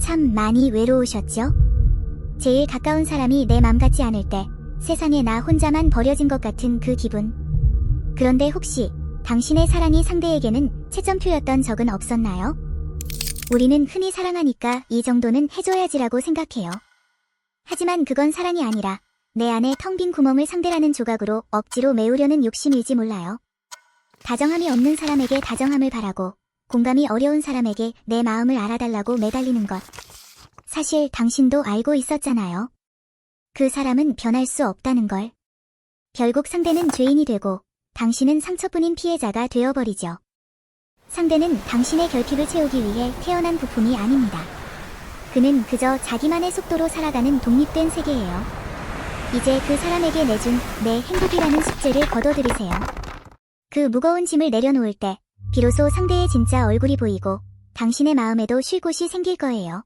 참 많이 외로우셨죠? 제일 가까운 사람이 내 맘 같지 않을 때 세상에 나 혼자만 버려진 것 같은 그 기분. 그런데 혹시 당신의 사랑이 상대에게는 채점표였던 적은 없었나요? 우리는 흔히 사랑하니까 이 정도는 해줘야지라고 생각해요. 하지만 그건 사랑이 아니라 내 안에 텅 빈 구멍을 상대라는 조각으로 억지로 메우려는 욕심일지 몰라요. 다정함이 없는 사람에게 다정함을 바라고 공감이 어려운 사람에게 내 마음을 알아달라고 매달리는 것. 사실 당신도 알고 있었잖아요. 그 사람은 변할 수 없다는 걸. 결국 상대는 죄인이 되고 당신은 상처뿐인 피해자가 되어버리죠. 상대는 당신의 결핍을 채우기 위해 태어난 부품이 아닙니다. 그는 그저 자기만의 속도로 살아가는 독립된 세계예요. 이제 그 사람에게 내준 내 행복이라는 숙제를 거둬들이세요. 그 무거운 짐을 내려놓을 때 비로소 상대의 진짜 얼굴이 보이고 당신의 마음에도 쉴 곳이 생길 거예요.